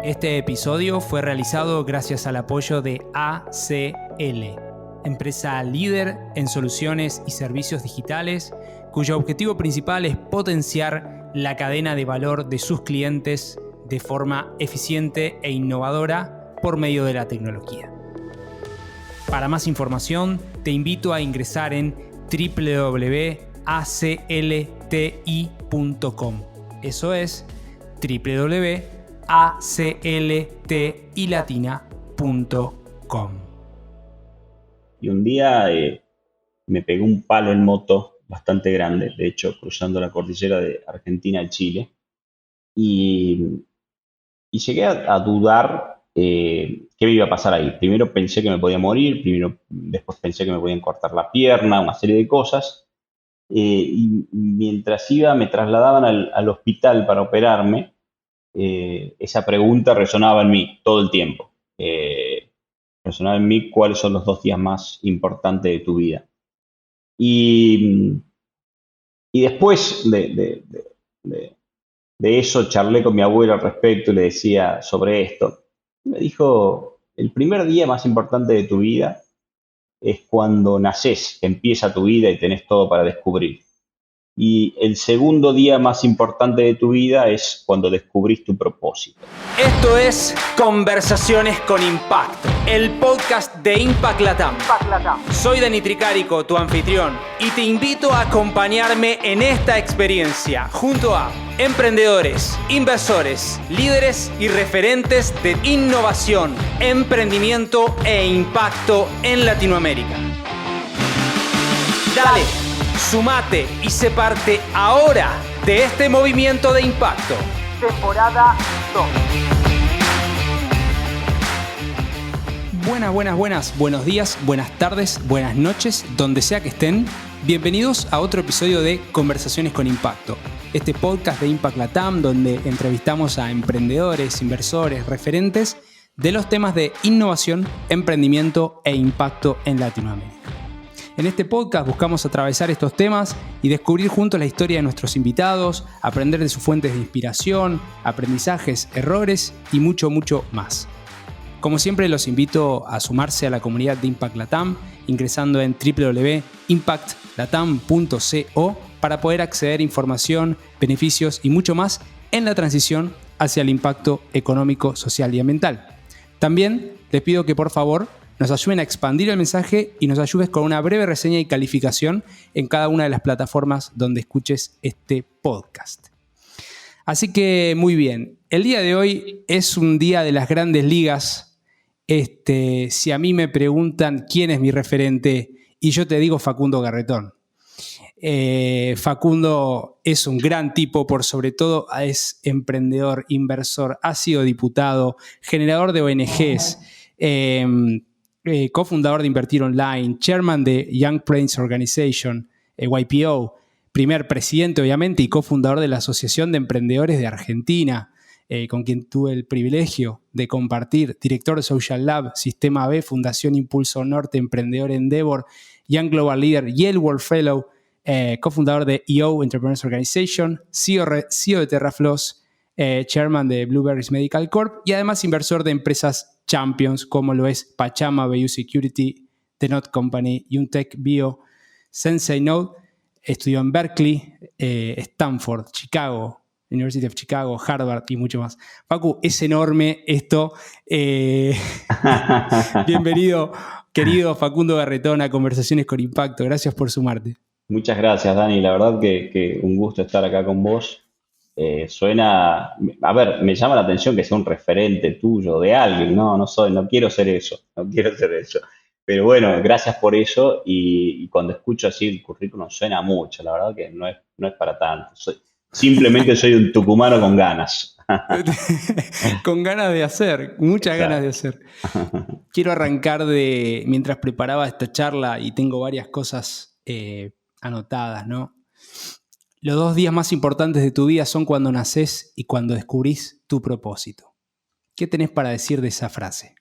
Este episodio fue realizado gracias al apoyo de ACL, empresa líder en soluciones y servicios digitales, cuyo objetivo principal es potenciar la cadena de valor de sus clientes de forma eficiente e innovadora por medio de la tecnología. Para más información, te invito a ingresar en www.aclti.com. Eso es www.acltilatina.com. Y un día me pegué un palo en moto bastante grande, de hecho, cruzando la cordillera de Argentina a Chile. Y llegué a dudar qué me iba a pasar ahí. Primero pensé que me podía morir, después pensé que me podían cortar la pierna, una serie de cosas. Y mientras me trasladaban al hospital para operarme, esa pregunta resonaba en mí todo el tiempo. Resonaba en mí cuáles son los 2 días más importantes de tu vida. Y después de eso charlé con mi abuelo al respecto y le decía sobre esto. Me dijo, el primer día más importante de tu vida es cuando nacés, que empieza tu vida y tenés todo para descubrir. Y el segundo día más importante de tu vida es cuando descubrís tu propósito. Esto es Conversaciones con Impacto, el podcast de Impact Latam. Soy Dani Tricarico, tu anfitrión, y te invito a acompañarme en esta experiencia junto a emprendedores, inversores, líderes y referentes de innovación, emprendimiento e impacto en Latinoamérica. Dale, sumate y sé parte ahora de este movimiento de impacto. Temporada 2. Buenas. Buenos días, buenas tardes, buenas noches, donde sea que estén. Bienvenidos a otro episodio de Conversaciones con Impacto. Este podcast de Impact Latam, donde entrevistamos a emprendedores, inversores, referentes de los temas de innovación, emprendimiento e impacto en Latinoamérica. En este podcast buscamos atravesar estos temas y descubrir juntos la historia de nuestros invitados, aprender de sus fuentes de inspiración, aprendizajes, errores y mucho más. Como siempre, los invito a sumarse a la comunidad de Impact Latam ingresando en www.impactlatam.co para poder acceder a información, beneficios y mucho más en la transición hacia el impacto económico, social y ambiental. También les pido que por favor nos ayuden a expandir el mensaje y nos ayudes con una breve reseña y calificación en cada una de las plataformas donde escuches este podcast. Así que muy bien, el día de hoy es un día de las grandes ligas. Si a mí me preguntan quién es mi referente y yo te digo Facundo Garretón. Facundo es un gran tipo, por sobre todo es emprendedor, inversor, ha sido diputado, generador de ONGs, cofundador de Invertir Online, chairman de Young Brains Organization, YPO, primer presidente obviamente y cofundador de la Asociación de Emprendedores de Argentina, con quien tuve el privilegio de compartir, director de Social Lab, Sistema B, Fundación Impulso Norte, Emprendedor Endeavor, Young Global Leader, Yale World Fellow, cofundador de EO Entrepreneurs Organization, CEO de TerraFloss, chairman de Blueberries Medical Corp y además inversor de empresas champions como lo es Pachama Biosecurity, The Knot Company, Untech Bio, Sensei Node. Estudió en Berkeley, Stanford, Chicago, University of Chicago, Harvard y mucho más. Facu, es enorme esto. Bienvenido, querido Facundo Garretón, a Conversaciones con Impacto. Gracias por sumarte. Muchas gracias, Dani. La verdad que un gusto estar acá con vos. Me llama la atención que sea un referente tuyo, de alguien. No quiero ser eso. Pero bueno, gracias por eso. Y cuando escucho así el currículum suena mucho. La verdad que no es para tanto. Simplemente soy un tucumano con ganas. Con ganas de hacer, muchas Exacto. ganas de hacer. Quiero arrancar mientras preparaba esta charla y tengo varias cosas anotadas, ¿no? Los 2 días más importantes de tu vida son cuando nacés y cuando descubrís tu propósito. ¿Qué tenés para decir de esa frase?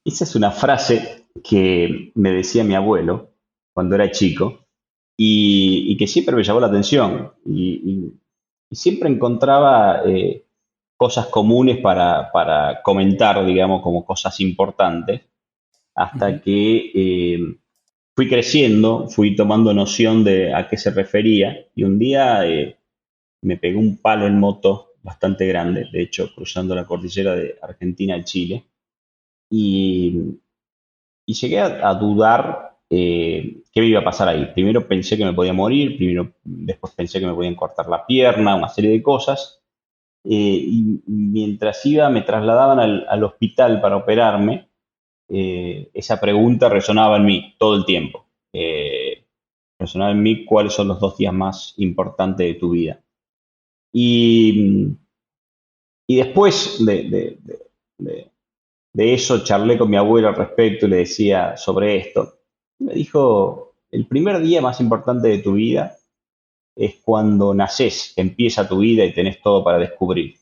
Esa es una frase que me decía mi abuelo cuando era chico y que siempre me llamó la atención y siempre encontraba cosas comunes para comentar, digamos, como cosas importantes, hasta Ujú. que fui creciendo, fui tomando noción de a qué se refería, y un día me pegué un palo en moto bastante grande, de hecho, cruzando la cordillera de Argentina a Chile, y, y llegué a dudar qué me iba a pasar ahí. Primero pensé que me podía morir, después pensé que me podían cortar la pierna, una serie de cosas, y mientras iba, me trasladaban al hospital para operarme. Esa pregunta resonaba en mí todo el tiempo. Resonaba en mí cuáles son los 2 días más importantes de tu vida. Y, y después de- de eso charlé con mi abuelo al respecto y le decía sobre esto. Me dijo, el primer día más importante de tu vida es cuando naces, empieza tu vida y tenés todo para descubrir.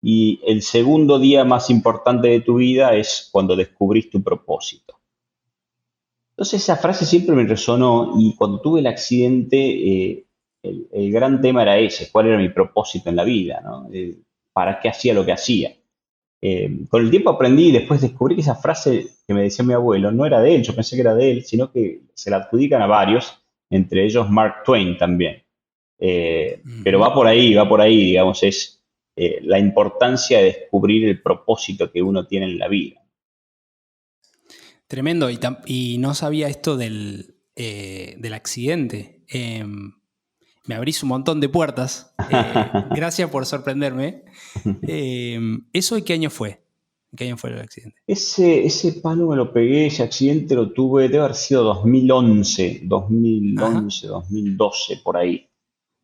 Y el segundo día más importante de tu vida es cuando descubrís tu propósito. Entonces esa frase siempre me resonó, y cuando tuve el accidente, el gran tema era ese, cuál era mi propósito en la vida, ¿no? ¿Para qué hacía lo que hacía? Con el tiempo aprendí y después descubrí que esa frase que me decía mi abuelo no era de él, yo pensé que era de él, sino que se la adjudican a varios, entre ellos Mark Twain también. Pero Ujú. va por ahí, digamos, es la importancia de descubrir el propósito que uno tiene en la vida. Tremendo. Y no sabía esto del accidente. Me abrís un montón de puertas. Gracias por sorprenderme. ¿Eso de qué año fue? ¿Qué año fue el accidente? Ese palo me lo pegué, ese accidente lo tuve, debe haber sido 2011, Ajá. 2011, 2012, por ahí.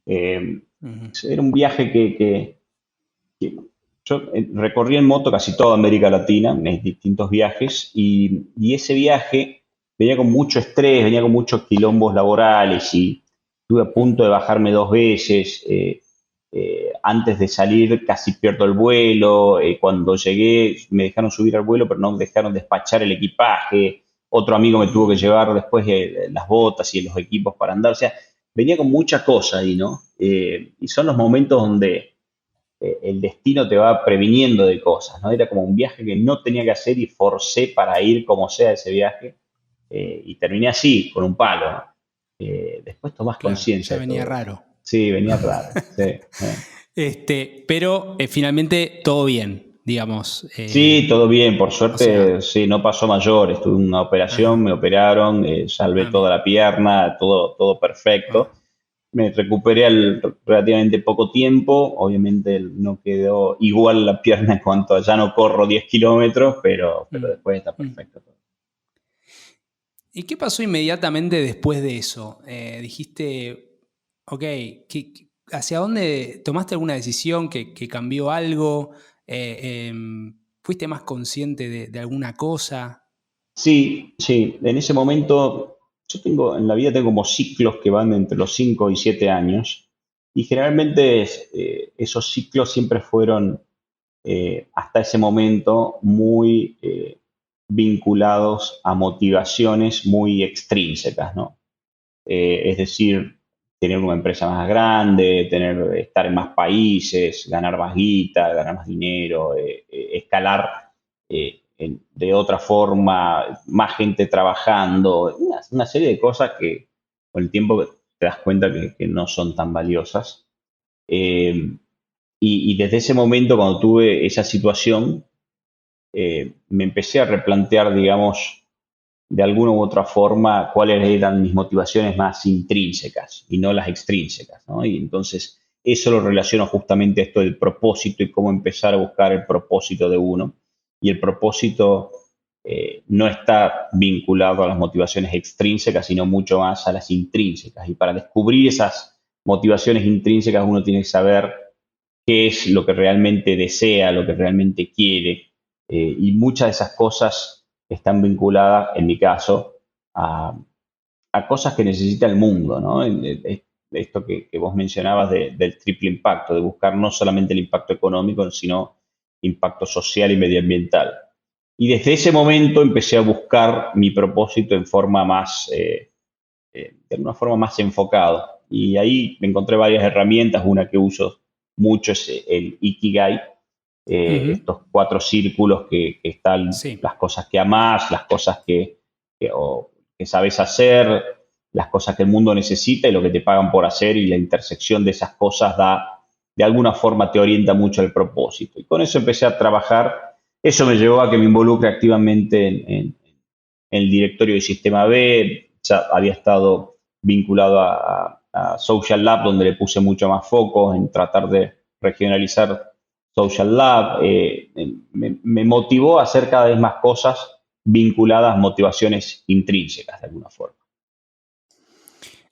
Eh, Ujú. Era un viaje que yo recorrí en moto casi toda América Latina, en distintos viajes, y ese viaje venía con mucho estrés, venía con muchos quilombos laborales, y estuve a punto de bajarme 2 veces. Antes de salir casi pierdo el vuelo. Cuando llegué me dejaron subir al vuelo, pero no dejaron despachar el equipaje. Otro amigo me tuvo que Mm. llevar después las botas y los equipos para andar. O sea, venía con mucha cosa ahí, ¿no? Y son los momentos donde el destino te va previniendo de cosas, ¿no? Era como un viaje que no tenía que hacer y forcé para ir como sea ese viaje, y terminé así, con un palo, ¿no? Después tomás Claro, conciencia ya de venía todo eso. raro. Sí, venía raro, sí. Pero finalmente todo bien, digamos. Sí, todo bien, por O sea, suerte, sí, no pasó mayor. Estuve en una operación, ajá. me operaron, salvé toda Bien. la pierna, todo Ah, perfecto. Me recuperé al relativamente poco tiempo. Obviamente no quedó igual la pierna en cuanto a ya no corro 10 kilómetros, pero mm, después está mm. perfecto todo. ¿Y qué pasó inmediatamente después de eso? Dijiste, ok, ¿hacia dónde tomaste alguna decisión que cambió algo? ¿Fuiste más consciente de alguna cosa? Sí, sí, en ese momento yo tengo, en la vida tengo como ciclos que van entre los 5 y 7 años, y generalmente esos ciclos siempre fueron hasta ese momento muy vinculados a motivaciones muy extrínsecas, ¿no? Es decir, tener una empresa más grande, estar en más países, ganar más guita, ganar más dinero, escalar de otra forma, más gente trabajando, una serie de cosas que con el tiempo te das cuenta que no son tan valiosas. Eh, y desde ese momento, cuando tuve esa situación, me empecé a replantear, digamos, de alguna u otra forma, cuáles eran mis motivaciones más intrínsecas y no las extrínsecas, ¿no? Y entonces eso lo relaciono justamente a esto del propósito y cómo empezar a buscar el propósito de uno. Y el propósito no está vinculado a las motivaciones extrínsecas, sino mucho más a las intrínsecas. Y para descubrir esas motivaciones intrínsecas uno tiene que saber qué es lo que realmente desea, lo que realmente quiere, y muchas de esas cosas están vinculadas, en mi caso, a, a cosas que necesita el mundo, ¿no? Esto que vos mencionabas del triple impacto, de buscar no solamente el impacto económico, sino impacto social y medioambiental. Y desde ese momento empecé a buscar mi propósito en forma más, de alguna forma más enfocado. Y ahí me encontré varias herramientas. Una que uso mucho es el Ikigai, Ujú. estos 4 círculos que están Sí. las cosas que amás, las cosas que sabes hacer, las cosas que el mundo necesita y lo que te pagan por hacer, y la intersección de esas cosas de alguna forma te orienta mucho al propósito. Y con eso empecé a trabajar. Eso me llevó a que me involucre activamente en el directorio de Sistema B. Ya había estado vinculado a Social Lab, donde le puse mucho más foco en tratar de regionalizar Social Lab. Me motivó a hacer cada vez más cosas vinculadas a motivaciones intrínsecas de alguna forma.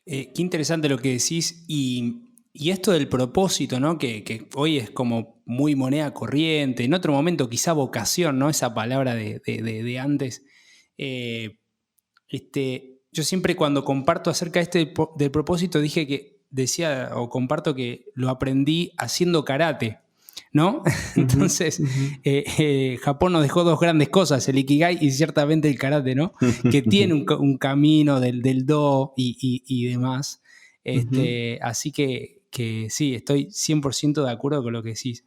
Qué interesante lo que decís y esto del propósito, ¿no? Que hoy es como muy moneda corriente, en otro momento quizá vocación, ¿no? Esa palabra de antes. Eh, yo siempre cuando comparto acerca de del propósito dije que decía o comparto que lo aprendí haciendo karate, ¿no? Ujú, Entonces, ujú. Japón nos dejó dos grandes cosas, el Ikigai y ciertamente el karate, ¿no? Que tiene un camino del do y demás. Ujú. Así que sí, estoy 100% de acuerdo con lo que decís.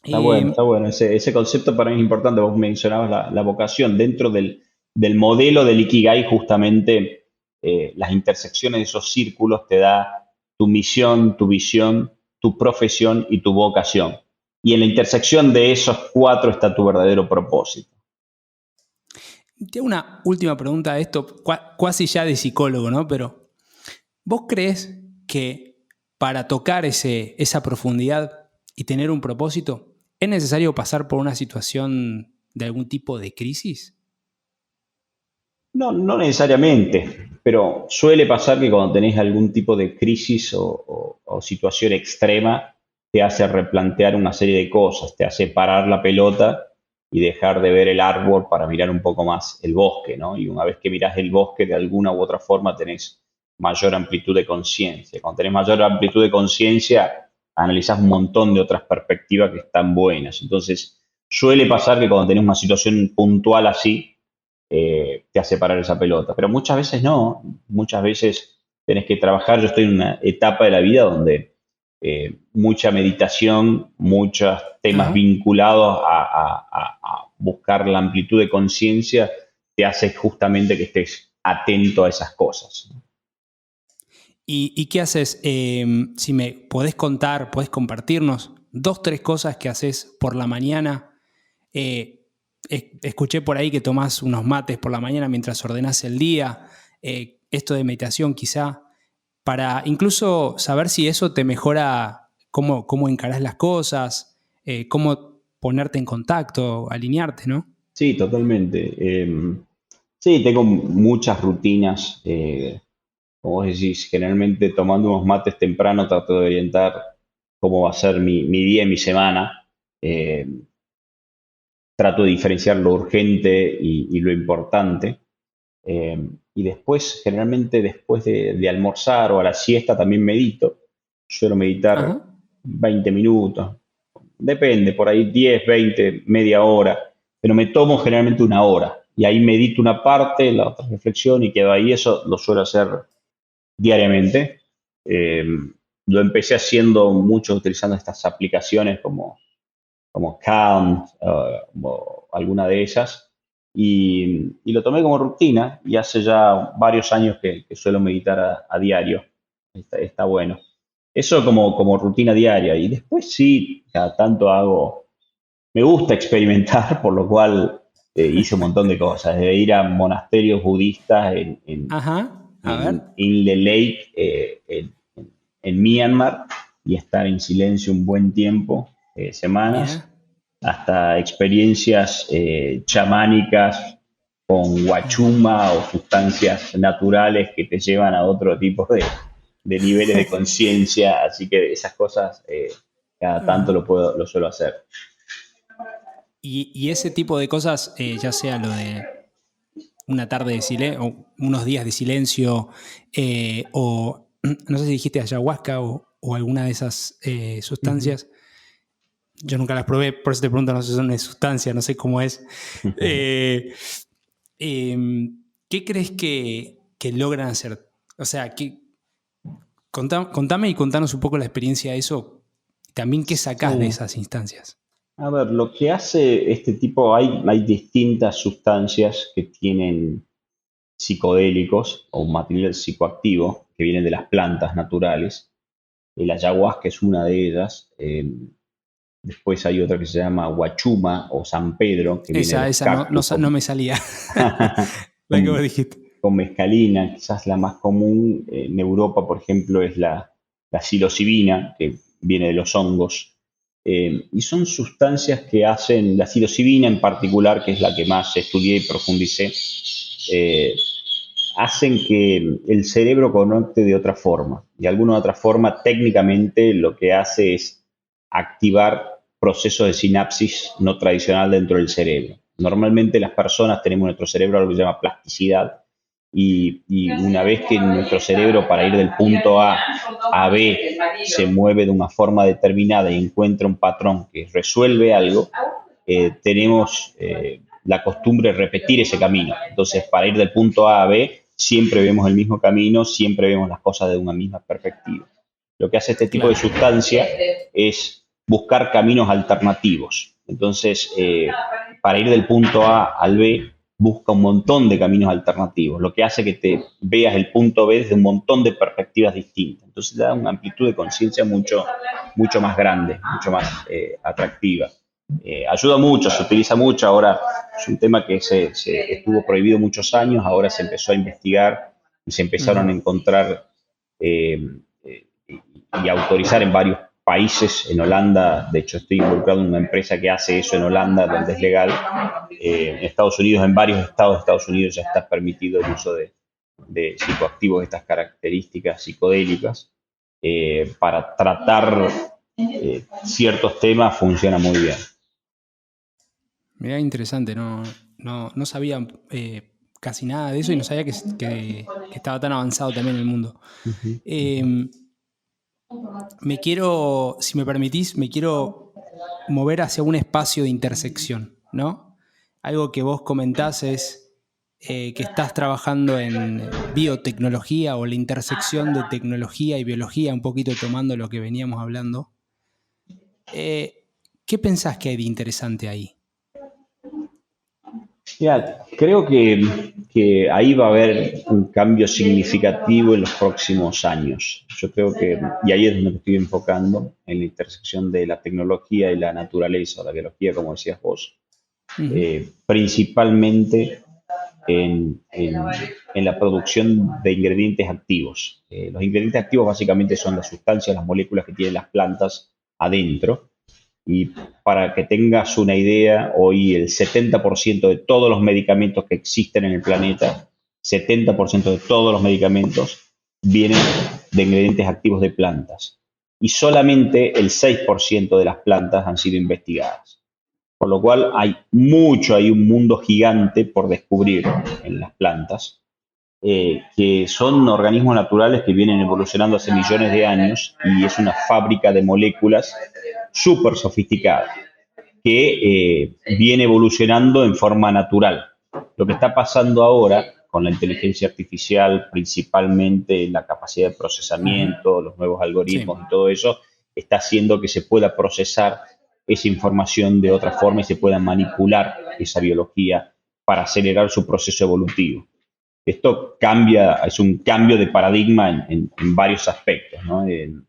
Está bueno, Eh, está bueno. Ese concepto para mí es importante. Vos mencionabas la vocación. Dentro del modelo del Ikigai, justamente las intersecciones de esos círculos te da tu misión, tu visión, tu profesión y tu vocación. Y en la intersección de esos 4 está tu verdadero propósito. Tengo una última pregunta de esto, cuasi ya de psicólogo, ¿no? Pero ¿vos crees que para tocar esa profundidad y tener un propósito, es necesario pasar por una situación de algún tipo de crisis? No, no necesariamente, pero suele pasar que cuando tenés algún tipo de crisis o situación extrema, te hace replantear una serie de cosas, te hace parar la pelota y dejar de ver el árbol para mirar un poco más el bosque, ¿no? Y una vez que mirás el bosque, de alguna u otra forma tenés mayor amplitud de conciencia. Cuando tenés mayor amplitud de conciencia, analizás un montón de otras perspectivas que están buenas. Entonces, suele pasar que cuando tenés una situación puntual así, te hace parar esa pelota. Pero muchas veces no, muchas veces tenés que trabajar. Yo estoy en una etapa de la vida donde mucha meditación, muchos temas Ajá. vinculados a buscar la amplitud de conciencia, te hace justamente que estés atento a esas cosas. ¿Y qué haces? Si me podés contar, podés compartirnos dos, tres cosas que haces por la mañana. Escuché por ahí que tomás unos mates por la mañana mientras ordenás el día. Esto de meditación quizá, para incluso saber si eso te mejora cómo encarás las cosas, cómo ponerte en contacto, alinearte, ¿no? Sí, totalmente. Sí, tengo muchas rutinas. Como vos decís, generalmente tomando unos mates temprano trato de orientar cómo va a ser mi día y mi semana. Eh, Trato de diferenciar lo urgente y lo importante. Y después, generalmente después de almorzar o a la siesta, también medito. Suelo meditar Ajá. 20 minutos, depende, por ahí 10, 20, media hora, pero me tomo generalmente una hora. Y ahí medito una parte, la otra reflexión y quedo ahí. Eso lo suelo hacer diariamente. Eh, lo empecé haciendo mucho utilizando estas aplicaciones como Calm o alguna de ellas. Y lo tomé como rutina y hace ya varios años que suelo meditar a diario. Está bueno. Eso como rutina diaria. Y después sí, cada tanto hago, me gusta experimentar, por lo cual hice un montón de cosas, de ir a monasterios budistas Ajá. A ver. en Inle Lake, en Myanmar, y estar en silencio un buen tiempo, semanas, Mira. hasta experiencias chamánicas con guachuma o sustancias naturales que te llevan a otro tipo de niveles de conciencia, así que esas cosas cada tanto Ajá. lo suelo hacer. Y ese tipo de cosas, ya sea lo de una tarde de silencio, o unos días de silencio, o no sé si dijiste ayahuasca o alguna de esas Ujú. sustancias. Yo nunca las probé, por eso te pregunto, no sé si son una sustancia, no sé cómo es. Eh, ¿Qué crees que logran hacer? O sea, contame y contanos un poco la experiencia de eso. También, ¿qué sacás de esas instancias? A ver, lo que hace este tipo, hay distintas sustancias que tienen psicodélicos o un material psicoactivo que vienen de las plantas naturales. El ayahuasca es una de ellas. Después hay otra que se llama Huachuma o San Pedro, que viene de los Esa cactus no me salía. La que vos con, dijiste. con mescalina, quizás la más común. En Europa, por ejemplo, es la psilocibina, que viene de los hongos. Y son sustancias que hacen, la psilocibina en particular, que es la que más estudié y profundicé, eh, hacen que el cerebro conecte de otra forma. De alguna u otra forma, técnicamente lo que hace es activar procesos de sinapsis no tradicional dentro del cerebro. Normalmente las personas tenemos en nuestro cerebro algo que se llama plasticidad y una vez que nuestro cerebro para ir del punto A B se mueve de una forma determinada y encuentra un patrón que resuelve algo, tenemos la costumbre de repetir ese camino. Entonces, para ir del punto A a B, siempre vemos el mismo camino, siempre vemos las cosas de una misma perspectiva. Lo que hace este tipo de Claro. sustancia es buscar caminos alternativos. Entonces, para ir del punto A al B, busca un montón de caminos alternativos, lo que hace que te veas el punto B desde un montón de perspectivas distintas. Entonces, da una amplitud de conciencia mucho más grande, mucho más atractiva. Ayuda mucho, se utiliza mucho. Ahora es un tema que se estuvo prohibido muchos años, ahora se empezó a investigar y se empezaron a encontrar y autorizar en varios países. En Holanda, de hecho, estoy involucrado en una empresa que hace eso en Holanda, donde es legal. En Estados Unidos, en varios estados de Estados Unidos ya está permitido el uso de psicoactivos de estas características psicodélicas. Para tratar ciertos temas funciona muy bien. Mirá, interesante, no sabía casi nada de eso y no sabía que estaba tan avanzado también en el mundo. Si me permitís, me quiero mover hacia un espacio de intersección, ¿no? Algo que vos comentás es que estás trabajando en biotecnología o la intersección de tecnología y biología, un poquito tomando lo que veníamos hablando. ¿Qué pensás que hay de interesante ahí? Ya, creo que ahí va a haber un cambio significativo en los próximos años. Yo creo que, y ahí es donde me estoy enfocando, en la intersección de la tecnología y la naturaleza, o la biología, como decías vos, principalmente en la producción de ingredientes activos. Los ingredientes activos básicamente son las sustancias, las moléculas que tienen las plantas adentro. Y para que tengas una idea, hoy el 70% de todos los medicamentos que existen en el planeta, 70% de todos los medicamentos vienen de ingredientes activos de plantas. Y solamente el 6% de las plantas han sido investigadas. Por lo cual hay un mundo gigante por descubrir en las plantas, que son organismos naturales que vienen evolucionando hace millones de años y es una fábrica de moléculas súper sofisticada que viene evolucionando en forma natural. Lo que está pasando ahora con la inteligencia artificial, principalmente la capacidad de procesamiento, los nuevos algoritmos y todo eso, está haciendo que se pueda procesar esa información de otra forma y se pueda manipular esa biología para acelerar su proceso evolutivo. Esto es un cambio de paradigma en varios aspectos, ¿no? En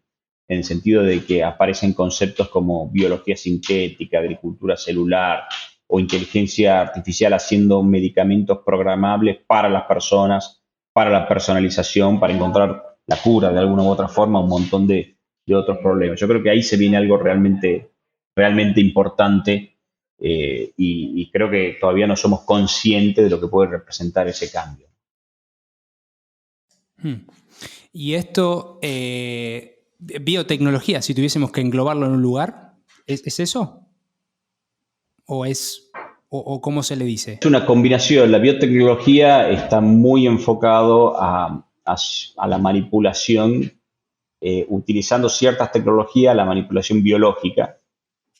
el sentido de que aparecen conceptos como biología sintética, agricultura celular o inteligencia artificial haciendo medicamentos programables para las personas, para la personalización, para encontrar la cura de alguna u otra forma, un montón de otros problemas. Yo creo que ahí se viene algo realmente importante, y creo que todavía no somos conscientes de lo que puede representar ese cambio. Y esto, biotecnología, si tuviésemos que englobarlo en un lugar, ¿es eso? ¿O cómo se le dice? Es una combinación. La biotecnología está muy enfocado a la manipulación, utilizando ciertas tecnologías, la manipulación biológica.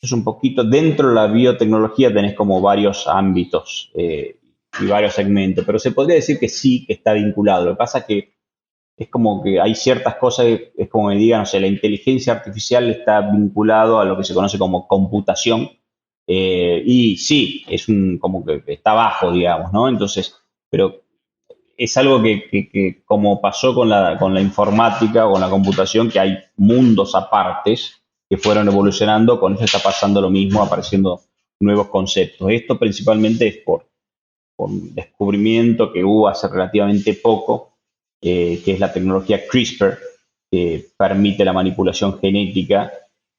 Es un poquito, dentro de la biotecnología tenés como varios ámbitos y varios segmentos, pero se podría decir que sí, que está vinculado. Lo que pasa es que es como que hay ciertas cosas, es como me digan, no sé, la inteligencia artificial está vinculado a lo que se conoce como computación, y sí, como que está bajo, digamos, ¿no? Entonces, pero es algo que como pasó con la informática o con la computación, que hay mundos apartes que fueron evolucionando, con esto está pasando lo mismo, apareciendo nuevos conceptos. Esto principalmente es por un descubrimiento que hubo hace relativamente poco, que es la tecnología CRISPR, que permite la manipulación genética,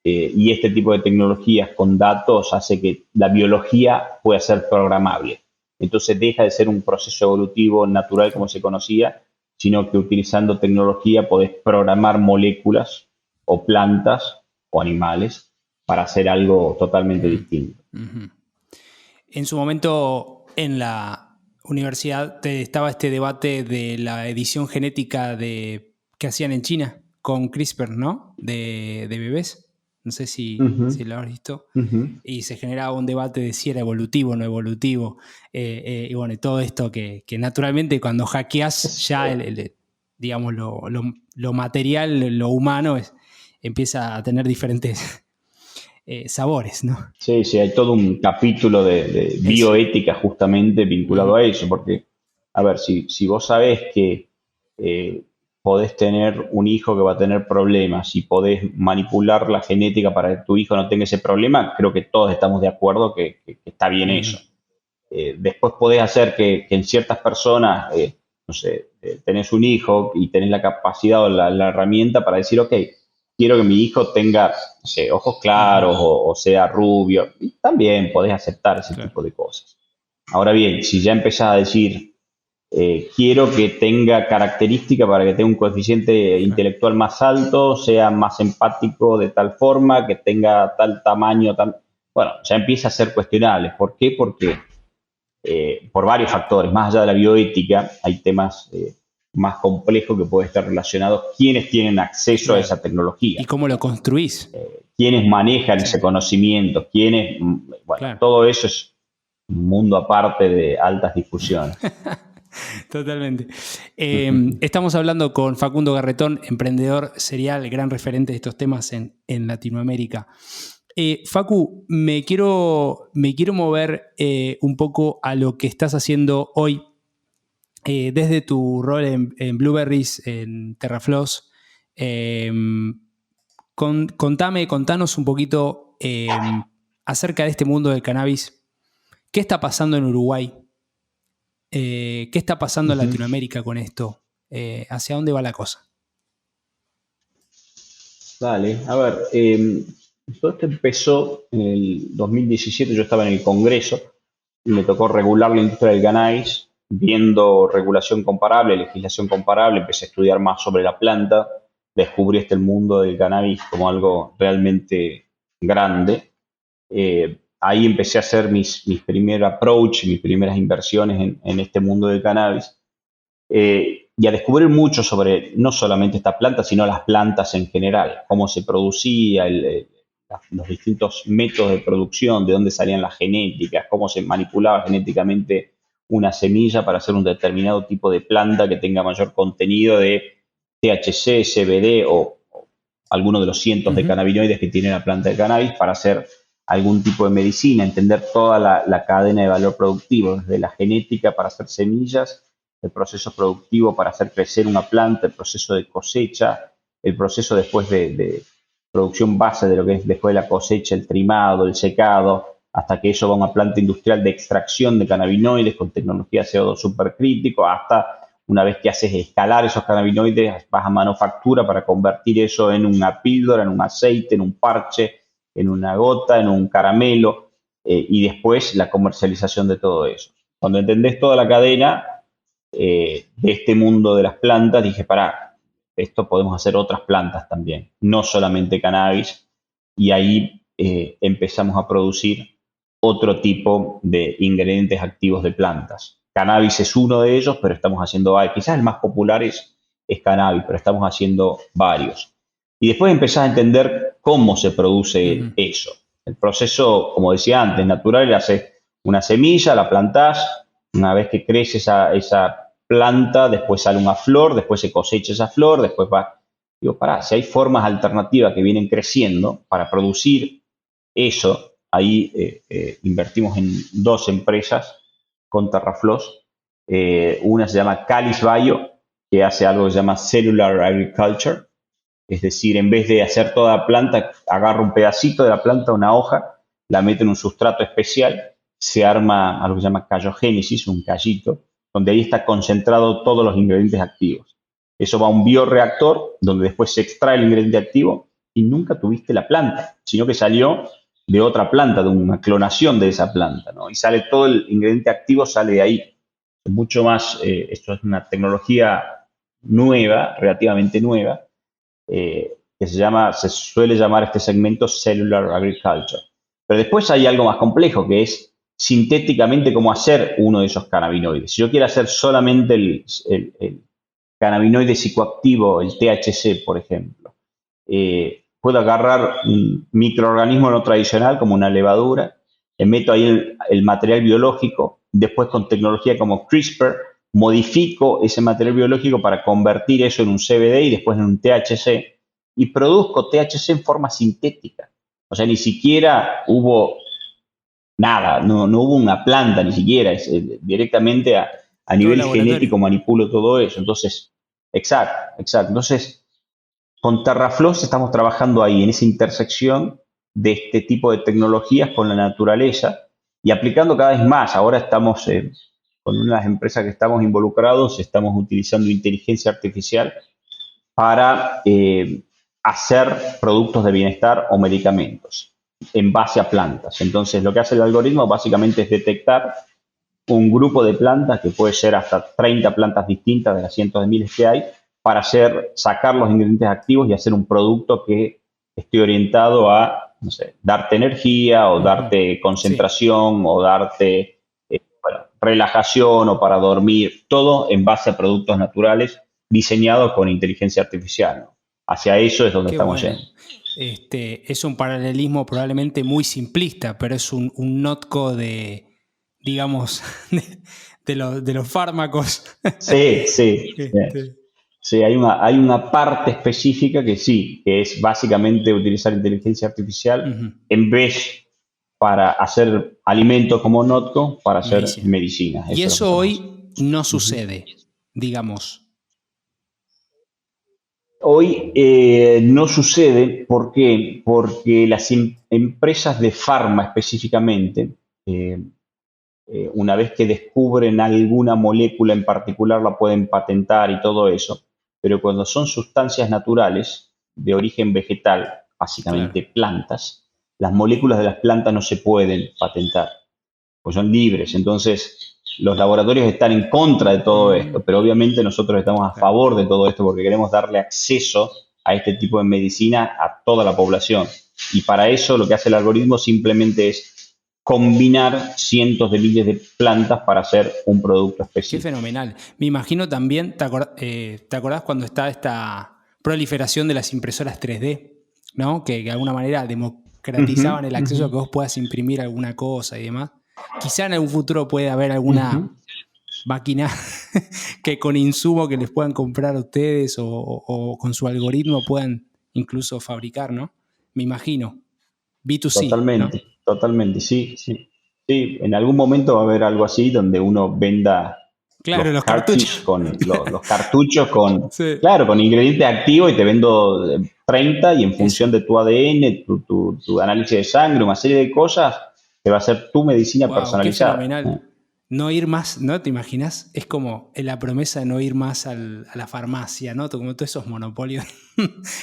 y este tipo de tecnologías con datos hace que la biología pueda ser programable. Entonces deja de ser un proceso evolutivo natural como se conocía, sino que utilizando tecnología podés programar moléculas o plantas o animales para hacer algo totalmente distinto. Uh-huh. En su momento, en la universidad estaba este debate de la edición genética que hacían en China con CRISPR, ¿no? De bebés. No sé si lo has visto. Y se generaba un debate de si era evolutivo o no evolutivo. Y bueno, y todo esto que naturalmente cuando hackeas ya digamos, lo material, lo humano, empieza a tener diferentes sabores, ¿no? Sí, sí, hay todo un capítulo de bioética justamente vinculado a eso, porque, a ver, si vos sabés que podés tener un hijo que va a tener problemas y podés manipular la genética para que tu hijo no tenga ese problema, creo que todos estamos de acuerdo que está bien eso. Después podés hacer que en ciertas personas, no sé, tenés un hijo y tenés la capacidad o la herramienta para decir, ok, quiero que mi hijo tenga, no sé, ojos claros o sea rubio. Y también podés aceptar ese tipo de cosas. Ahora bien, si ya empezás a decir, quiero que tenga características para que tenga un coeficiente intelectual más alto, sea más empático de tal forma, que tenga tal tamaño, bueno, ya empieza a ser cuestionable. ¿Por qué? Porque por varios factores, más allá de la bioética, hay temas más complejos que pueden estar relacionados. ¿Quiénes tienen acceso a esa tecnología? ¿Y cómo lo construís? ¿Quiénes manejan ese conocimiento? ¿Quiénes? Bueno, todo eso es un mundo aparte de altas discusiones. Totalmente. Estamos hablando con Facundo Garretón, emprendedor serial, gran referente de estos temas en Latinoamérica. Facu, me quiero mover un poco a lo que estás haciendo hoy, desde tu rol en Blueberries, en Terrafloss. Contanos un poquito acerca de este mundo del cannabis. ¿Qué está pasando en Uruguay? ¿Qué está pasando en Latinoamérica con esto? ¿Hacia dónde va la cosa? Dale, a ver, todo esto empezó en el 2017, yo estaba en el Congreso y me tocó regular la industria del cannabis, viendo regulación comparable, legislación comparable, empecé a estudiar más sobre la planta, descubrí el mundo del cannabis como algo realmente grande. Ahí empecé a hacer mis primeros approach, mis primeras inversiones en este mundo del cannabis, y a descubrir mucho sobre no solamente esta planta, sino las plantas en general, cómo se producía, los distintos métodos de producción, de dónde salían las genéticas, cómo se manipulaba genéticamente una semilla para hacer un determinado tipo de planta que tenga mayor contenido de THC, CBD o alguno de los cientos de cannabinoides que tiene la planta de cannabis para hacer algún tipo de medicina, entender toda la cadena de valor productivo, desde la genética para hacer semillas, el proceso productivo para hacer crecer una planta, el proceso de cosecha, el proceso después de producción base de lo que es después de la cosecha, el trimado, el secado, hasta que eso va a una planta industrial de extracción de cannabinoides con tecnología CO2 supercrítico, hasta una vez que haces escalar esos cannabinoides, vas a manufactura para convertir eso en una píldora, en un aceite, en un parche, en una gota, en un caramelo, y después la comercialización de todo eso. Cuando entendés toda la cadena de este mundo de las plantas, dije, esto podemos hacer otras plantas también, no solamente cannabis, y ahí empezamos a producir otro tipo de ingredientes activos de plantas. Cannabis es uno de ellos, pero estamos haciendo varios. Quizás el más popular es cannabis, pero estamos haciendo varios. Y después empezás a entender cómo se produce eso. El proceso, como decía antes, natural, haces una semilla, la plantás, una vez que crece esa planta, después sale una flor, después se cosecha esa flor, después va. Digo, pará, si hay formas alternativas que vienen creciendo para producir eso, ahí invertimos en 2 empresas con Terrafloss. Una se llama Calis Bio, que hace algo que se llama Cellular Agriculture, es decir, en vez de hacer toda la planta, agarra un pedacito de la planta, una hoja, la mete en un sustrato especial, se arma algo que se llama callogénesis, un callito, donde ahí está concentrado todos los ingredientes activos. Eso va a un bioreactor, donde después se extrae el ingrediente activo y nunca tuviste la planta, sino que salió de otra planta, de una clonación de esa planta, ¿no? Y sale todo el ingrediente activo, sale de ahí. Es mucho más, esto es una tecnología nueva, relativamente nueva, que se suele llamar este segmento Cellular Agriculture. Pero después hay algo más complejo, que es sintéticamente cómo hacer uno de esos cannabinoides. Si yo quiero hacer solamente el cannabinoide psicoactivo, el THC, por ejemplo, puedo agarrar un microorganismo no tradicional como una levadura, le meto ahí el material biológico, después con tecnología como CRISPR, modifico ese material biológico para convertir eso en un CBD y después en un THC, y produzco THC en forma sintética. O sea, ni siquiera hubo nada, no hubo una planta ni siquiera, directamente a nivel genético manipulo todo eso. Entonces, exacto. Entonces, con Terrafloss estamos trabajando ahí, en esa intersección de este tipo de tecnologías con la naturaleza y aplicando cada vez más. Ahora estamos, con una de las empresas que estamos involucrados, estamos utilizando inteligencia artificial para hacer productos de bienestar o medicamentos en base a plantas. Entonces, lo que hace el algoritmo básicamente es detectar un grupo de plantas, que puede ser hasta 30 plantas distintas de las cientos de miles que hay, para sacar los ingredientes activos y hacer un producto que esté orientado a, no sé, darte energía o darte concentración, sí, o darte relajación o para dormir, todo en base a productos naturales diseñados con inteligencia artificial, ¿no? Hacia eso es donde estamos yendo. Es un paralelismo probablemente muy simplista, pero es un notco de, digamos, de los fármacos. Sí. Sí, hay una parte específica que sí, que es básicamente utilizar inteligencia artificial en vez para hacer alimentos como notco, para hacer medicina. Y eso hoy no sucede, digamos. Hoy no sucede, ¿por qué? Porque las empresas de farma específicamente, una vez que descubren alguna molécula en particular, la pueden patentar y todo eso, pero cuando son sustancias naturales de origen vegetal, básicamente plantas, las moléculas de las plantas no se pueden patentar, pues son libres. Entonces, los laboratorios están en contra de todo esto, pero obviamente nosotros estamos a favor de todo esto porque queremos darle acceso a este tipo de medicina a toda la población. Y para eso lo que hace el algoritmo simplemente es combinar cientos de miles de plantas para hacer un producto específico. Qué fenomenal. Me imagino también, ¿te acordás cuando está esta proliferación de las impresoras 3D, ¿no? Que de alguna manera democratizaban el acceso a que vos puedas imprimir alguna cosa y demás? Quizá en algún futuro puede haber alguna máquina que con insumo que les puedan comprar a ustedes o con su algoritmo puedan incluso fabricar, ¿no? Me imagino. B2C, Totalmente, sí. Sí, en algún momento va a haber algo así donde uno venda los cartuchos los cartuchos con, sí, claro, con ingredientes activos y te vendo 30 y en función de tu ADN, tu análisis de sangre, una serie de cosas, te va a hacer tu medicina personalizada. Qué fenomenal. No ir más, ¿no? ¿Te imaginas? Es como la promesa de no ir más a la farmacia, ¿no? Como todos esos monopolios.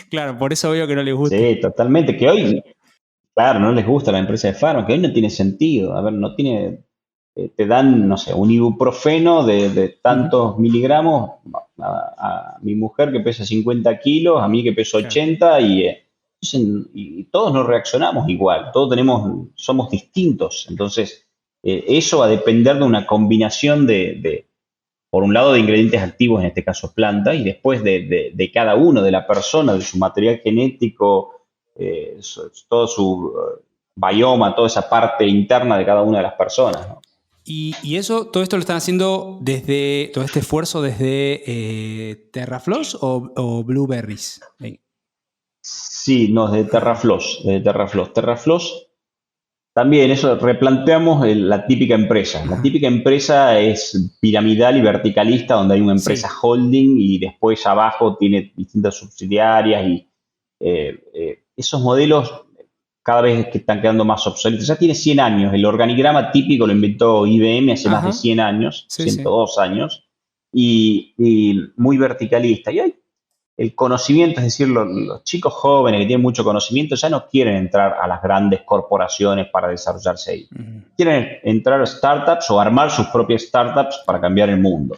Claro, por eso veo que no les gusta. Sí, totalmente. Que hoy, claro, no les gusta la empresa de farma, que hoy no tiene sentido. A ver, no tiene... te dan, no sé, un ibuprofeno de tantos miligramos a mi mujer que pesa 50 kilos, a mí que peso 80 y todos no reaccionamos igual, todos somos distintos. Entonces, eso va a depender de una combinación por un lado, de ingredientes activos, en este caso planta, y después de cada uno, de la persona, de su material genético, todo su bioma, toda esa parte interna de cada una de las personas, ¿no? Y eso, todo esto lo están haciendo todo este esfuerzo desde Terrafloss o Blueberries. Sí, no, desde Terrafloss, desde Terrafloss. Terrafloss también, eso, replanteamos la típica empresa. La Ajá. típica empresa es piramidal y verticalista, donde hay una empresa Sí. holding y después abajo tiene distintas subsidiarias y esos modelos cada vez que están quedando más obsoletos. Ya tiene 100 años. El organigrama típico lo inventó IBM hace más de Ajá. 100 años, Sí, sí. 102 años, y muy verticalista. Y hay el conocimiento, es decir, los chicos jóvenes que tienen mucho conocimiento ya no quieren entrar a las grandes corporaciones para desarrollarse ahí. Ujú. Quieren entrar a startups o armar sus propias startups para cambiar el mundo.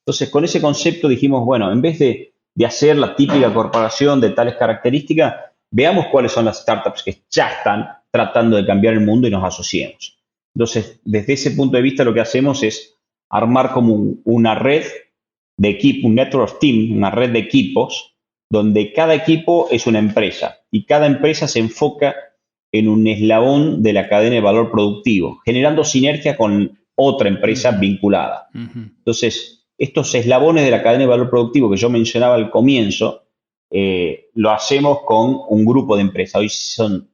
Entonces, con ese concepto dijimos, bueno, en vez de hacer la típica corporación de tales características, veamos cuáles son las startups que ya están tratando de cambiar el mundo y nos asociemos. Entonces, desde ese punto de vista, lo que hacemos es armar como una red de equipo, un network of team, una red de equipos, donde cada equipo es una empresa y cada empresa se enfoca en un eslabón de la cadena de valor productivo, generando sinergia con otra empresa Ujú. vinculada. Ujú. Entonces, estos eslabones de la cadena de valor productivo que yo mencionaba al comienzo, lo hacemos con un grupo de empresas.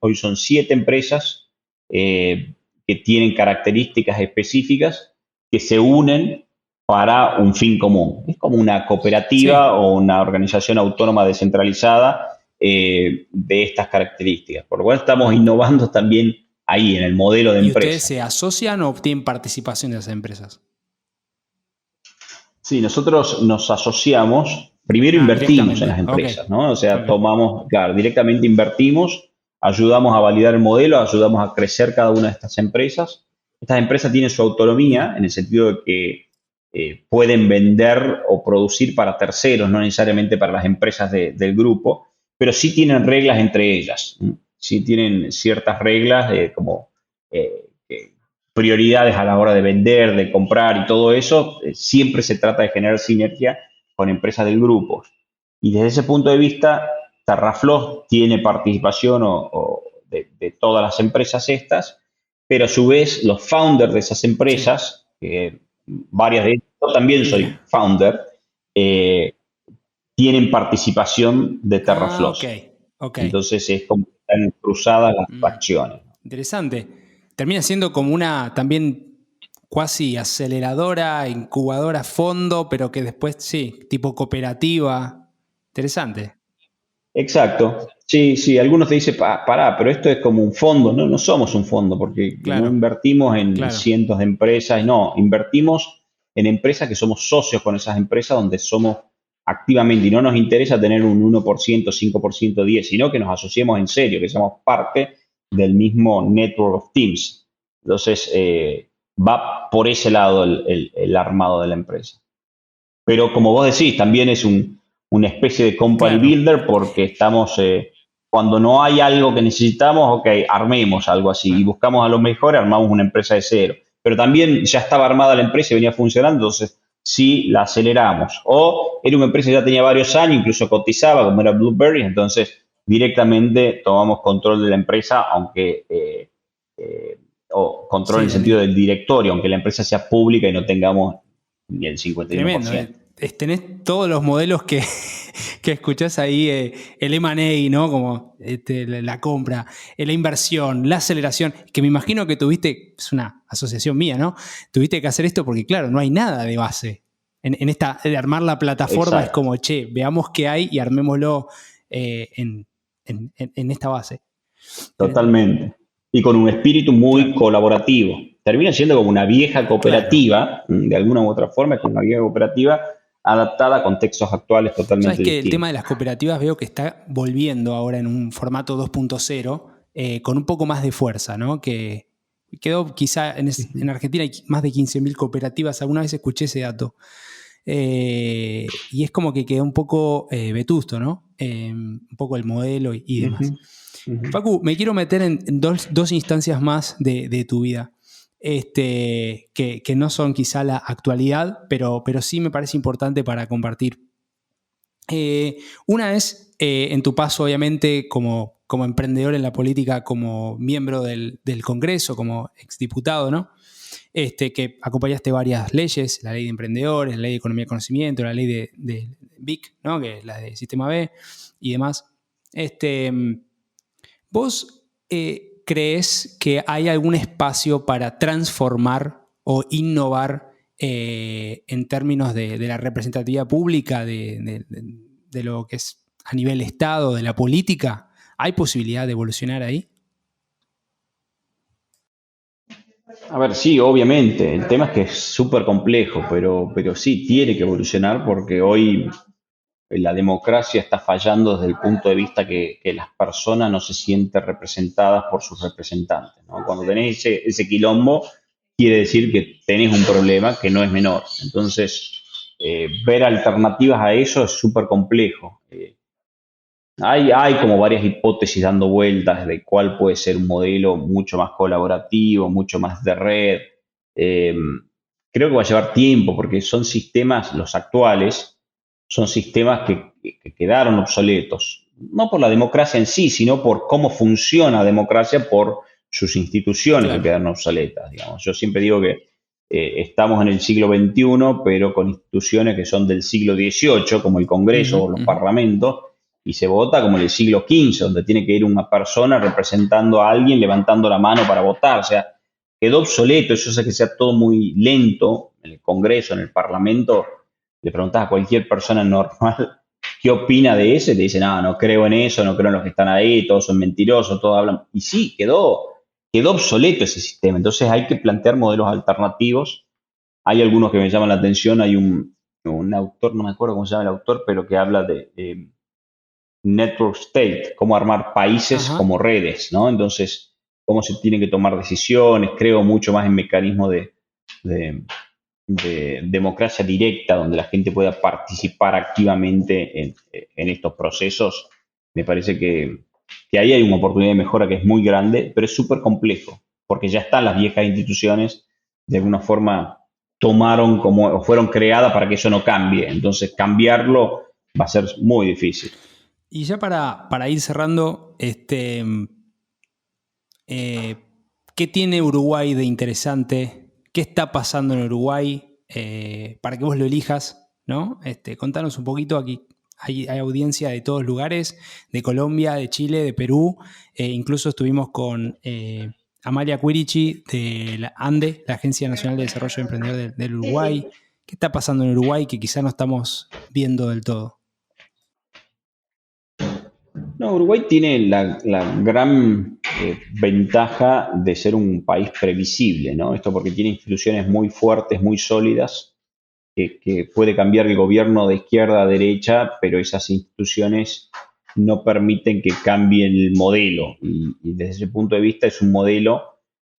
Hoy son 7 empresas que tienen características específicas que se unen para un fin común. Es como una cooperativa Sí. o una organización autónoma descentralizada de estas características. Por lo cual estamos innovando también ahí en el modelo de ¿Y ustedes empresa. se asocian o obtienen participación de esas empresas? Sí, nosotros nos asociamos, primero Ah, invertimos en directamente. las Ok. empresas, ¿no? O sea, Ok. tomamos, claro, directamente invertimos, ayudamos a validar el modelo, ayudamos a crecer cada una de estas empresas. Estas empresas tienen su autonomía en el sentido de que pueden vender o producir para terceros, no necesariamente para las empresas del grupo, pero sí tienen reglas entre ellas. Sí tienen ciertas reglas como prioridades a la hora de vender, de comprar y todo eso. Siempre se trata de generar sinergia con empresas del grupo. Y desde ese punto de vista, Terrafloss tiene participación de todas las empresas estas, pero a su vez los founders de esas Sí. empresas, varias de ellas, yo también soy Mira. founder, eh, tienen participación de Ah, ok. Terrafloss. Ok. Entonces es como que están cruzadas las Mm, facciones. interesante. Termina siendo como una también cuasi aceleradora, incubadora, fondo, pero que después, sí, tipo cooperativa. Interesante. Exacto. Sí, sí, algunos te dicen, pará, pero esto es como un fondo. No, no somos un fondo porque no Claro, invertimos en claro. cientos de empresas, no, invertimos en empresas que somos socios con esas empresas donde somos activamente y no nos interesa tener un 1%, 5%, 10%, sino que nos asociemos en serio, que seamos parte del mismo network of teams. Entonces, va por ese lado el armado de la empresa. Pero como vos decís, también es una especie de company Claro. builder porque estamos, cuando no hay algo que necesitamos, ok, armemos algo así y Claro. buscamos a lo mejor, armamos una empresa de cero. Pero también ya estaba armada la empresa y venía funcionando, entonces sí la aceleramos. O era una empresa que ya tenía varios años, incluso cotizaba, como era Blueberry, entonces directamente tomamos control de la empresa, aunque, o control en Sí, el sentido del directorio, aunque la empresa sea pública y no tengamos ni el tremendo. 51%. Tenés todos los modelos que, que escuchás ahí, el M&A, ¿no? Como la compra, la inversión, la aceleración, que me imagino que tuviste, es una asociación mía, ¿no? Tuviste que hacer esto porque, claro, no hay nada de base. En esta, de armar la plataforma es Exacto, como, che, veamos qué hay y armémoslo en esta base. totalmente. Y con un espíritu muy Claro, colaborativo. Termina siendo como una vieja claro. cooperativa, de alguna u otra forma, es como una vieja cooperativa adaptada a contextos actuales Sabes totalmente que el tema de distintos. las cooperativas veo que está volviendo ahora en un formato 2.0 con un poco más de fuerza, ¿no? Que quedó quizá en Argentina hay más de 15.000 cooperativas, alguna vez escuché ese dato. Y es como que quedó un poco vetusto, ¿no? Un poco el modelo y demás. Ujú, ujú. Facu, me quiero meter en dos instancias más de tu vida. Que no son quizá la actualidad, pero sí me parece importante para compartir. Una es en tu paso, obviamente, como como emprendedor en la política, como miembro del Congreso, como exdiputado, ¿no? Que acompañaste varias leyes, la ley de emprendedores, la ley de economía de conocimiento, la ley de BIC, ¿no? Que es la de Sistema B y demás. ¿Vos crees que hay algún espacio para transformar o innovar en términos de la representatividad pública, de lo que es a nivel Estado, de la política? ¿Hay posibilidad de evolucionar ahí? A ver, sí, obviamente. El tema es que es súper complejo, pero sí tiene que evolucionar porque hoy la democracia está fallando desde el punto de vista que las personas no se sienten representadas por sus representantes, ¿no? Cuando tenés ese quilombo, quiere decir que tenés un problema que no es menor. Entonces, ver alternativas a eso es súper complejo. Hay como varias hipótesis dando vueltas de cuál puede ser un modelo mucho más colaborativo, mucho más de red. Eh, Creo que va a llevar tiempo porque son sistemas, los actuales, son sistemas que quedaron obsoletos. No por la democracia en sí, sino por cómo funciona la democracia, por sus instituciones que Claro. quedaron obsoletas, digamos. Yo siempre digo que estamos en el siglo XXI, pero con instituciones que son del siglo XVIII, como el Congreso o los parlamentos, y se vota como en el siglo XV, donde tiene que ir una persona representando a alguien, levantando la mano para votar. O sea, quedó obsoleto, eso hace que sea todo muy lento en el Congreso, en el Parlamento. Le preguntás a cualquier persona normal qué opina de eso y te dice, no, no creo en eso, no creo en los que están ahí, todos son mentirosos, todos hablan. Y sí, quedó obsoleto ese sistema. Entonces hay que plantear modelos alternativos. Hay algunos que me llaman la atención. Hay un autor, no me acuerdo cómo se llama el autor, pero que habla de network state, cómo armar países Ajá. como redes, ¿no? Entonces, cómo se tienen que tomar decisiones. Creo mucho más en mecanismos de, de democracia directa, donde la gente pueda participar activamente en estos procesos. Me parece que ahí hay una oportunidad de mejora que es muy grande, pero es súper complejo, porque ya están las viejas instituciones, de alguna forma tomaron como, o fueron creadas para que eso no cambie. Entonces, cambiarlo va a ser muy difícil. Y ya para ir cerrando, ¿qué tiene Uruguay de interesante? ¿Qué está pasando en Uruguay para que vos lo elijas? ¿No? Contanos un poquito aquí. Hay audiencia de todos lugares, de Colombia, de Chile, de Perú. Incluso estuvimos con Amalia Quirichi de la ANDE, la Agencia Nacional de Desarrollo Emprendedor del Uruguay. ¿Qué está pasando en Uruguay que quizá no estamos viendo del todo? No, Uruguay tiene la gran ventaja de ser un país previsible, ¿no? Esto porque tiene instituciones muy fuertes, muy sólidas, que puede cambiar el gobierno de izquierda a derecha, pero esas instituciones no permiten que cambie el modelo. Y desde ese punto de vista es un modelo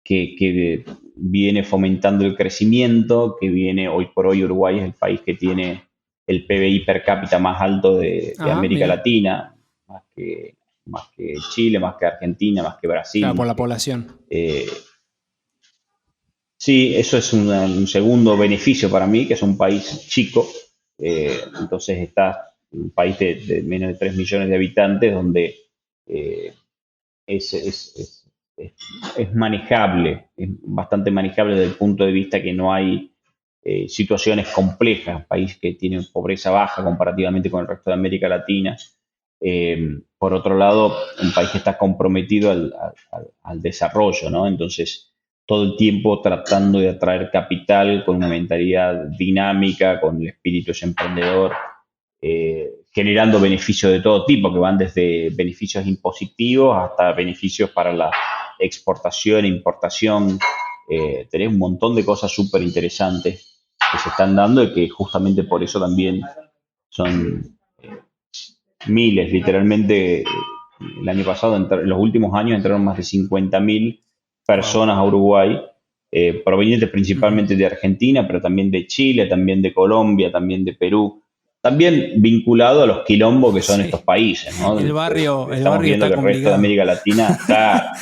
que viene fomentando el crecimiento, que viene, hoy por hoy Uruguay es el país que tiene el PBI per cápita más alto de Ah, América mira. Latina, más que Chile, más que Argentina, más que Brasil, Claro, por más la que... población. eh, Sí, eso es un segundo beneficio para mí, que es un país chico. Entonces está un país de menos de 3 millones de habitantes donde eh, es, es- es- es- es manejable, es bastante manejable desde el punto de vista que no hay situaciones complejas, un país que tiene pobreza baja comparativamente con el resto de América Latina. Por otro lado, un país que está comprometido al desarrollo, ¿no? Entonces, todo el tiempo tratando de atraer capital con una mentalidad dinámica, con el espíritu emprendedor, generando beneficios de todo tipo, que van desde beneficios impositivos hasta beneficios para la exportación e importación. Tenés un montón de cosas súper interesantes que se están dando y que justamente por eso también son miles, literalmente. El año pasado, en los últimos años, entraron más de 50.000 Wow. personas a Uruguay, provenientes principalmente de Argentina, pero también de Chile, también de Colombia, también de Perú, también vinculado a los quilombos que son estos Sí. países, ¿no? El Estamos barrio viendo está que el resto de complicado. América Latina está,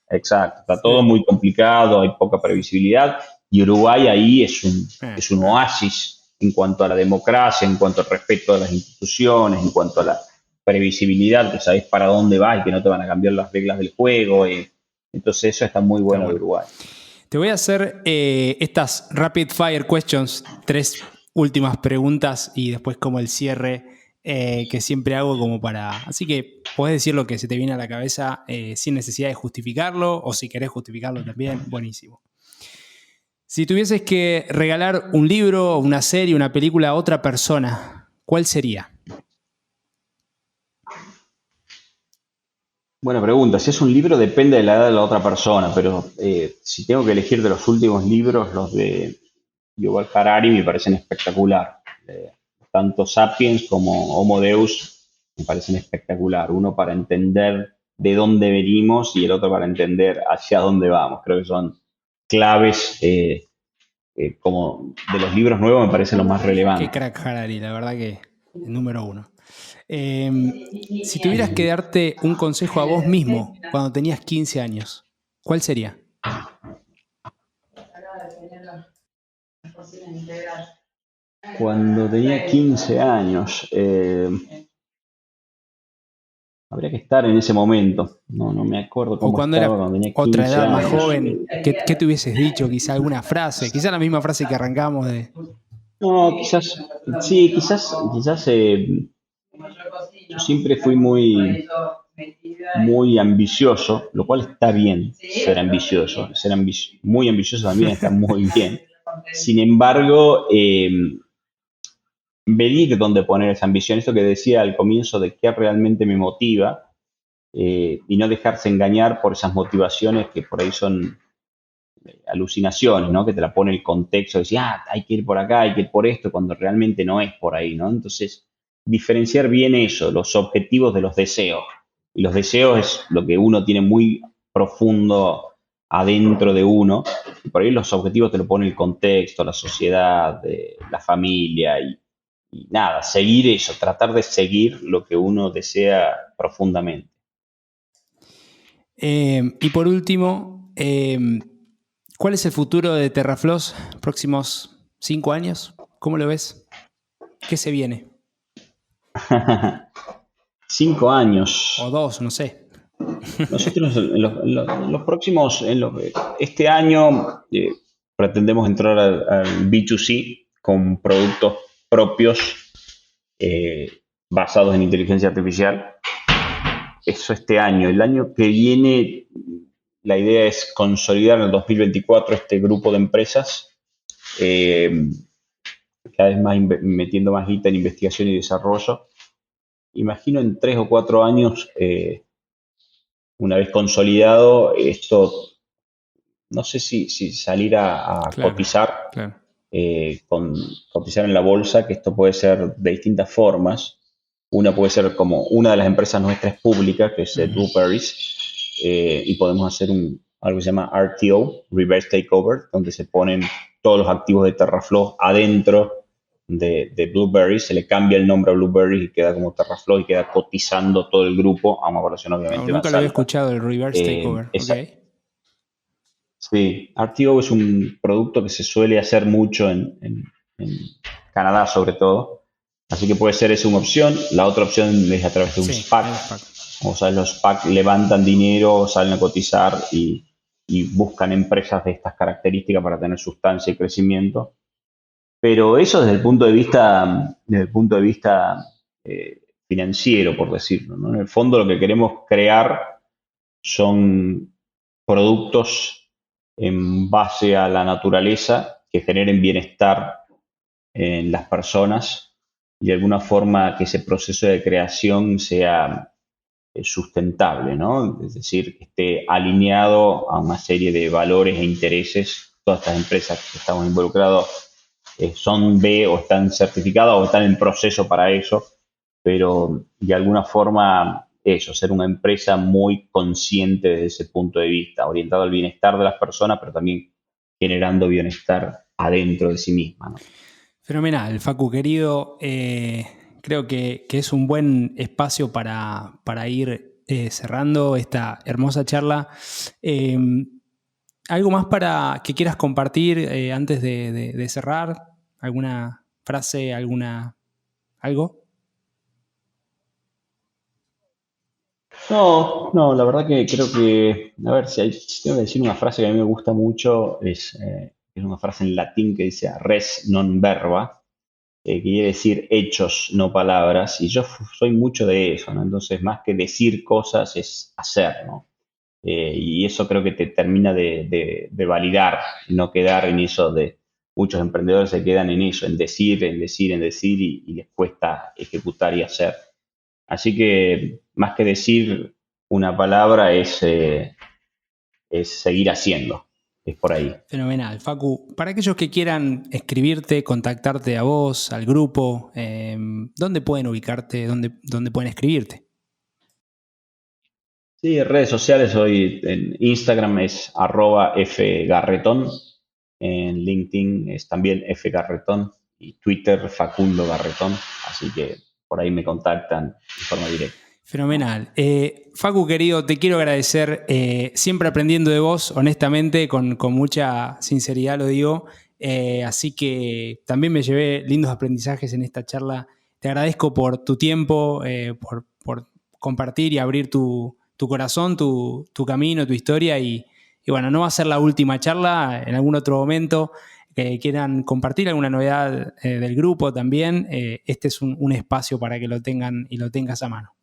exacto, está todo Sí. muy complicado, hay poca previsibilidad, y Uruguay ahí Eh, es un eh. oasis en cuanto a la democracia, en cuanto al respeto a las instituciones, en cuanto a la previsibilidad, que sabés para dónde vas y que no te van a cambiar las reglas del juego. Entonces eso está muy bueno de Uruguay. Te voy a hacer estas rapid fire questions, 3 últimas preguntas y después como el cierre que siempre hago como para... Así que podés decir lo que se te viene a la cabeza sin necesidad de justificarlo, o si querés justificarlo también, buenísimo. Si tuvieses que regalar un libro, una serie, una película a otra persona, ¿cuál sería? Buena pregunta. Si es un libro, depende de la edad de la otra persona, pero si tengo que elegir de los últimos libros, los de Yuval Harari me parecen espectacular. Tanto Sapiens como Homo Deus me parecen espectacular. Uno para entender de dónde venimos y el otro para entender hacia dónde vamos. Creo que son claves, como de los libros nuevos me parece lo más relevante. Qué crack Harari, la verdad que el número 1. Si tuvieras que darte un consejo a vos mismo cuando tenías 15 años, ¿cuál sería? Cuando tenía 15 años, habría que estar en ese momento. No me acuerdo O cómo cuando estaba era cuando tenía 15 otra edad más años. joven, ¿qué te hubieses dicho? Quizá alguna frase, quizá la misma frase que arrancamos de... No, quizás, sí, quizás yo siempre fui muy ambicioso, lo cual está bien ser ambicioso. Ser muy ambicioso también está muy bien. Sin embargo, medir dónde poner esa ambición, esto que decía al comienzo de qué realmente me motiva, y no dejarse engañar por esas motivaciones que por ahí son alucinaciones, ¿no? Que te la pone el contexto, de decir, hay que ir por acá, hay que ir por esto, cuando realmente no es por ahí, ¿no? Entonces, diferenciar bien eso, los objetivos de los deseos. Y los deseos es lo que uno tiene muy profundo adentro de uno. Y por ahí los objetivos te lo pone el contexto, la sociedad, la familia y nada, seguir eso, tratar de seguir lo que uno desea profundamente. Y por último, ¿cuál es el futuro de Terrafloss próximos 5 años? ¿Cómo lo ves? ¿Qué se viene? 5 años. O 2, no sé. Nosotros los próximos, este año pretendemos entrar al B2C con productos propios, basados en inteligencia artificial. Eso este año. El año que viene, la idea es consolidar en el 2024 este grupo de empresas, cada vez más metiendo más guita en investigación y desarrollo. Imagino en 3 o 4 años, una vez consolidado, esto, no sé si salir a Claro, cotizar, claro. cotizar en la bolsa, que esto puede ser de distintas formas. Una puede ser como una de las empresas nuestras públicas, que es Blueberries, y podemos hacer algo que se llama RTO, Reverse Takeover, donde se ponen todos los activos de Terraflow adentro de Blueberries, se le cambia el nombre a Blueberries y queda como Terraflow y queda cotizando todo el grupo a una valoración obviamente Nunca más lo había alta. escuchado, el reverse takeover. Okay. Sí, RTO es un producto que se suele hacer mucho en Canadá sobre todo, así que puede ser esa una opción. La otra opción es a través de un Sí, SPAC. el SPAC. O sea, los SPAC levantan dinero, salen a cotizar y buscan empresas de estas características para tener sustancia y crecimiento. Pero eso desde el punto de vista financiero, por decirlo, ¿no? En el fondo lo que queremos crear son productos en base a la naturaleza que generen bienestar en las personas y de alguna forma que ese proceso de creación sea sustentable, ¿no? Es decir, que esté alineado a una serie de valores e intereses. Todas estas empresas que estamos involucrados son B o están certificadas o están en proceso para eso, pero de alguna forma eso, ser una empresa muy consciente desde ese punto de vista, orientada al bienestar de las personas, pero también generando bienestar adentro de sí misma, ¿no? Fenomenal, Facu, querido. Creo que es un buen espacio para ir cerrando esta hermosa charla. Eh, ¿Algo más para que quieras compartir antes de cerrar? ¿Alguna frase, algo? No, la verdad que creo que, a ver, si tengo que decir una frase que a mí me gusta mucho, es una frase en latín que dice res non verba, que quiere decir hechos, no palabras, y yo soy mucho de eso, ¿no? Entonces, más que decir cosas es hacer, ¿no? Y eso creo que te termina de validar, no quedar en eso de muchos emprendedores se quedan en eso, en decir, en decir, en decir y les cuesta ejecutar y hacer. Así que más que decir una palabra es seguir haciendo, es por ahí. Fenomenal. Facu, para aquellos que quieran escribirte, contactarte a vos, al grupo, ¿dónde pueden ubicarte? ¿Dónde pueden escribirte? Sí, redes sociales hoy en Instagram es @fgarretón, en LinkedIn es también fgarretón y Twitter Facundo Garretón, así que por ahí me contactan de forma directa. Fenomenal. Facu, querido, te quiero agradecer, siempre aprendiendo de vos, honestamente, con mucha sinceridad lo digo. Así que también me llevé lindos aprendizajes en esta charla. Te agradezco por tu tiempo, por compartir y abrir tu corazón, tu camino, tu historia. Y bueno, no va a ser la última charla. En algún otro momento que quieran compartir alguna novedad del grupo también, este es un espacio para que lo tengan y lo tengas a mano.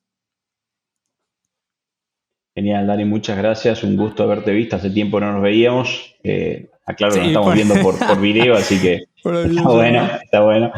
Genial, Dani, muchas gracias. Un gusto haberte visto. Hace tiempo no nos veíamos. Aclaro que nos Sí, estamos viendo por video, así que por la está bueno, videollamada. está bueno.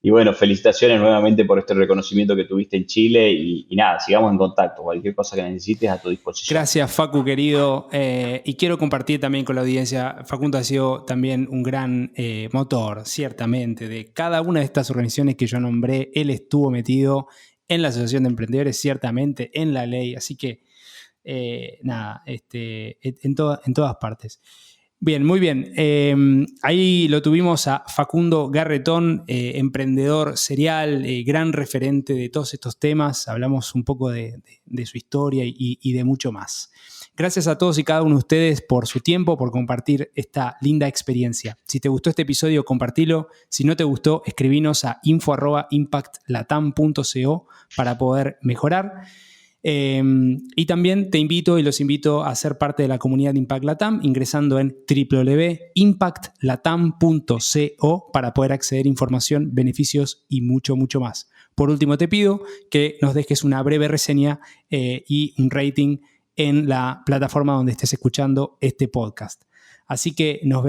Y bueno, felicitaciones nuevamente por este reconocimiento que tuviste en Chile y nada, sigamos en contacto. Cualquier cosa que necesites a tu disposición. Gracias, Facu, querido. Y quiero compartir también con la audiencia. Facundo ha sido también un gran motor, ciertamente, de cada una de estas organizaciones que yo nombré. Él estuvo metido en la Asociación de Emprendedores, ciertamente, en la ley. Así que, nada, en todas partes. Bien, muy bien. Ahí lo tuvimos a Facundo Garretón, emprendedor serial, gran referente de todos estos temas. Hablamos un poco de su historia y de mucho más. Gracias a todos y cada uno de ustedes por su tiempo, por compartir esta linda experiencia. Si te gustó este episodio, compartilo. Si no te gustó, escribinos a info@impactlatam.co para poder mejorar. Y también te invito y los invito a ser parte de la comunidad de Impact Latam ingresando en www.impactlatam.co para poder acceder a información, beneficios y mucho, mucho más. Por último, te pido que nos dejes una breve reseña y un rating en la plataforma donde estés escuchando este podcast. Así que nos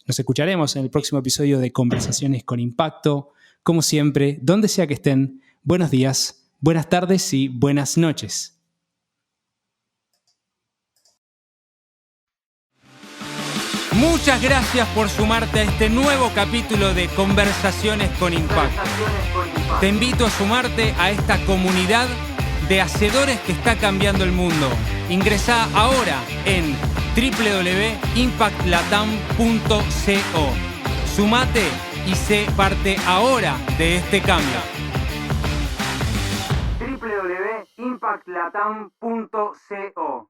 escucharemos en el próximo episodio de Conversaciones con Impacto. Como siempre, donde sea que estén, buenos días, buenas tardes y buenas noches. Muchas gracias por sumarte a este nuevo capítulo de Conversaciones con Impacto. Te invito a sumarte a esta comunidad de hacedores que está cambiando el mundo. Ingresá ahora en www.impactlatam.co. Sumate y sé parte ahora de este cambio. www.impactlatam.co